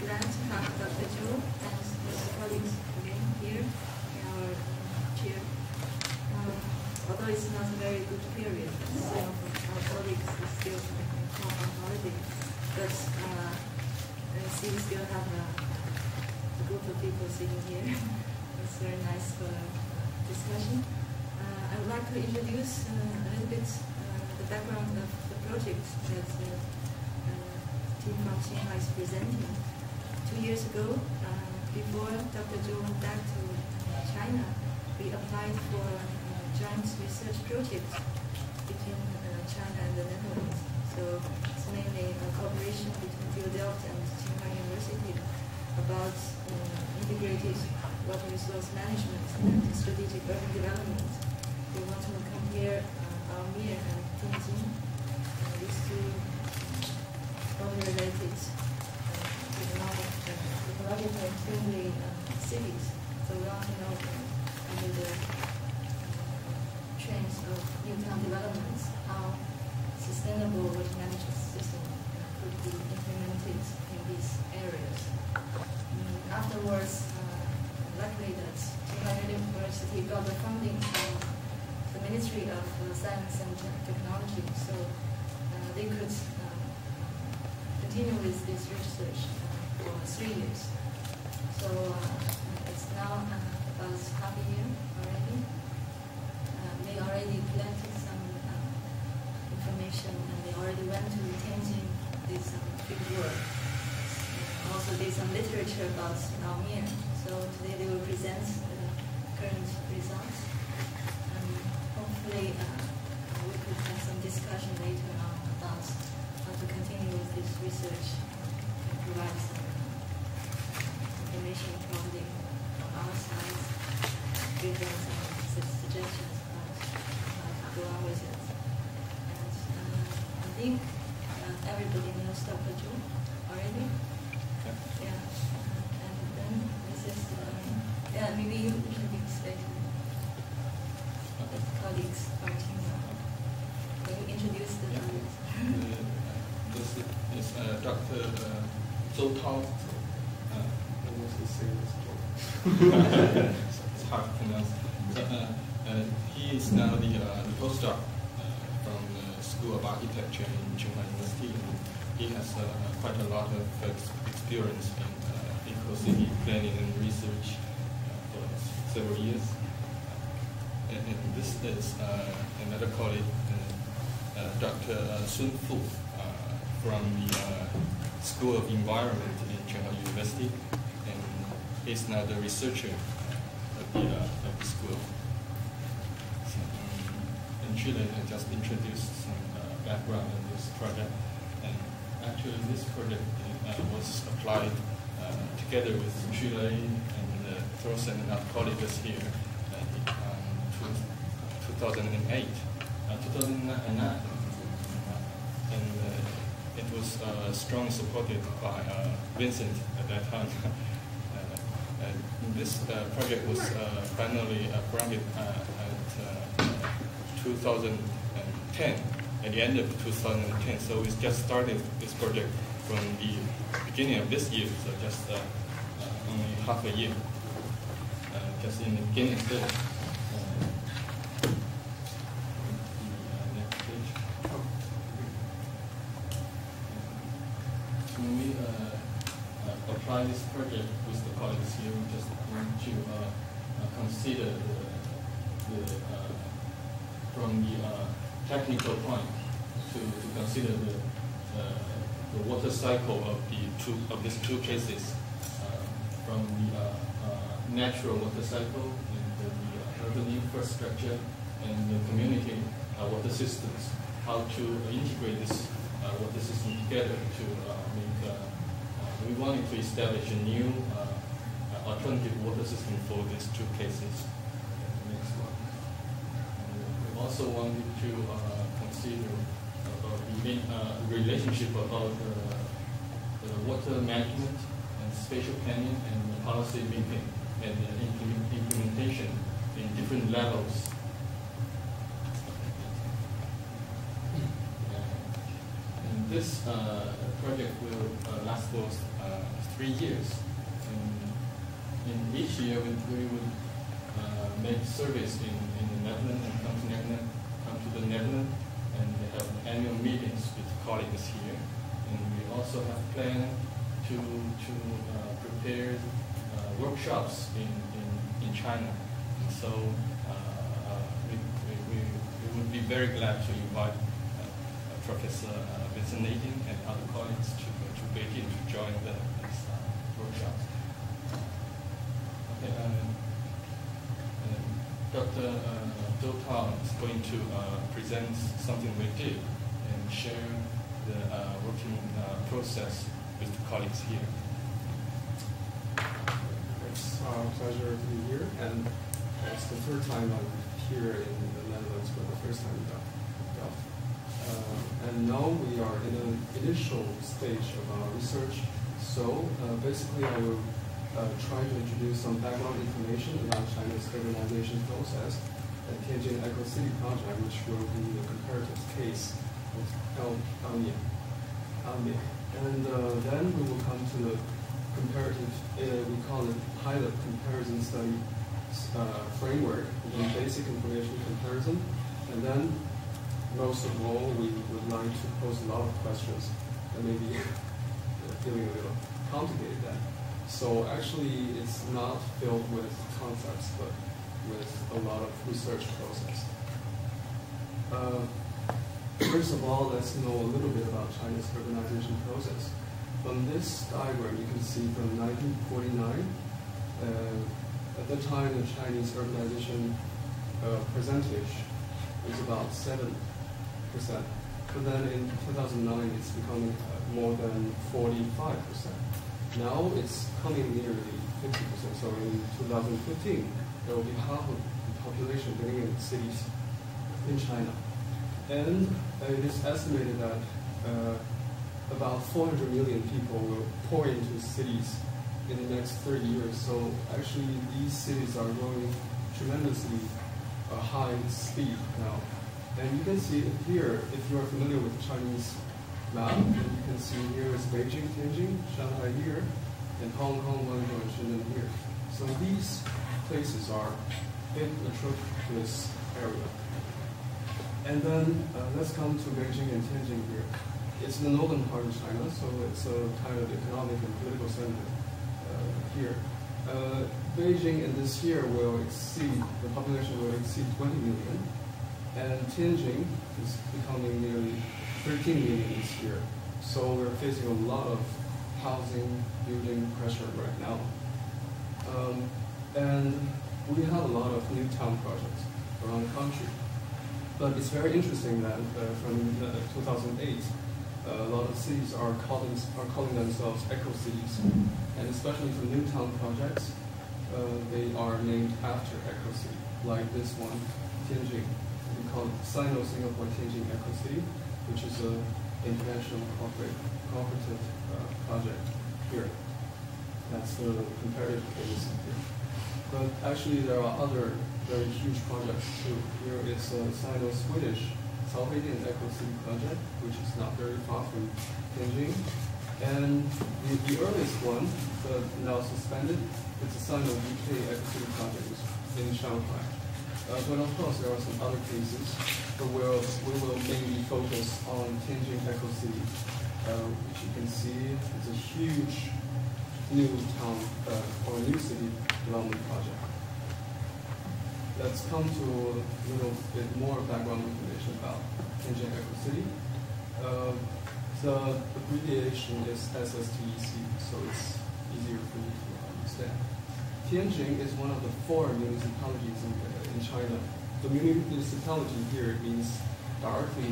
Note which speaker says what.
Speaker 1: glad to have Dr. Zhou and his colleagues again here in our chair. Although it's not a very good period, some of our colleagues are still on holiday, but I see we still have a group of people sitting here. It's very nice for discussion. I would like to introduce a little bit the background of the project that the team from Tsinghua is presenting. 2 years ago, before Dr. Zhou went back to China, we applied for joint research project between China and the Netherlands. So it's mainly a cooperation between Philadelphia and Tsinghua University about integrated water resource management and strategic urban development. We want to compare Almere and Tianjin, these two water-related ecologically-friendly cities. So we want to know under the trends of new town developments, how sustainable water management system could be implemented in these areas. Afterwards, luckily that Tsinghua University got the funding from the Ministry of Science and Technology, so they could continue with this research for 3 years. So it's now about half a year already. They already collected some information, and they already went to Tianjin, did some big work. Also did some literature about Almere. So today they will present the current results. And hopefully we could have some discussion later on about how to continue with this research and provide some information from our side, give them some suggestions go on with it. And I think everybody knows Dr. Zhou already. Yeah. And then this is maybe you introduce later. Colleagues from Tsinghua. Can you introduce the colleagues?
Speaker 2: This is Dr. Zhou. Almost the same as Zhou. It's hard to pronounce. He is now the postdoc from the School of Architecture in Tsinghua University. He has quite a lot of experience in eco-city planning and research for several years. And this is another colleague, Dr. Sun Fu, from the School of Environment in Tsinghua University, and he's now the researcher of the school. In Chile, I just introduced some background on this project, and actually this project was applied together with Chile and Thorsten and our colleagues here in 2008, 2009, and it was strongly supported by Vincent at that time. This project was finally granted at 2010, at the end of 2010. So we just started this project from the beginning of this year, so just only half a year, just in the beginning stage. Next page. When we apply this project with the colleagues here, we just want to consider from the technical point to consider the water cycle of these two cases, from the natural water cycle and the urban infrastructure and the community water systems, how to integrate this water system together to make. We wanted to establish a new alternative water system for these two cases. Next one. We also wanted to consider about the relationship about the water management and spatial planning and policy making and implementation in different levels. And this project will last for 3 years. And in each year, we would make surveys in the Netherlands and come to the Netherlands and have annual meetings with colleagues here. And we also have planned to prepare workshops in China. And so we would be very glad to invite Professor Vincent Nading and other colleagues to Beijing to join these workshops. Okay, Dr. Zhou is going to present something we did and share the working process with the colleagues here.
Speaker 3: It's a pleasure to be here, and it's the third time I'm here in the Netherlands for the first time in Delft. And now we are in an initial stage of our research. So basically I will try to introduce some background information about China's urbanization process and Tianjin Eco-City project, which will be the comparative case of Almere. And then we will come to the comparative, we call it pilot comparison study framework, the basic information comparison. And then, most of all, we would like to pose a lot of questions that may be feeling a little complicated then. So actually, it's not filled with concepts, but with a lot of research process. First of all, let's know a little bit about China's urbanization process. From this diagram, you can see from 1949, at the time the Chinese urbanization percentage is about 7%. But then in 2009, it's becoming more than 45%. Now it's coming nearly 50%. So in 2015, there will be half of the population living in cities in China. And it is estimated that about 400 million people will pour into cities in the next 30 years. So actually, these cities are growing tremendously high speed now. And you can see here, if you are familiar with the Chinese map, you can see here is Beijing, Tianjin, Shanghai here, and Hong Kong, Guangzhou, and Shenzhen here. So these places are in the metropolis area. And then let's come to Beijing and Tianjin here. It's the northern part of China, so it's a kind of economic and political center here. Beijing in this year will exceed, the population will exceed 20 million. And Tianjin is becoming nearly 13 million this year. So we're facing a lot of housing, building pressure right now. And we have a lot of new town projects around the country. But it's very interesting that from 2008, a lot of cities are calling themselves eco-cities. And especially for new town projects, they are named after eco-city, like this one, Tianjin. We call it Sino-Singapore Tianjin Eco-City, which is an international cooperative project here. That's the comparative case here. But actually, there are other very huge projects too. Here is a Sino-Swedish Southeastern Eco-City project, which is not very far from Tianjin. And the earliest one, but now suspended, it's a Sino-UK Eco-City project in Shanghai. But of course, there are some other cases, but we will mainly focus on Tianjin Eco-City, which you can see is a huge new town or new city development project. Let's come to a little bit more background information about Tianjin Eco-City. The abbreviation is SSTEC, so it's easier for you to understand. Tianjin is one of the 4 municipalities in China. The municipality here means directly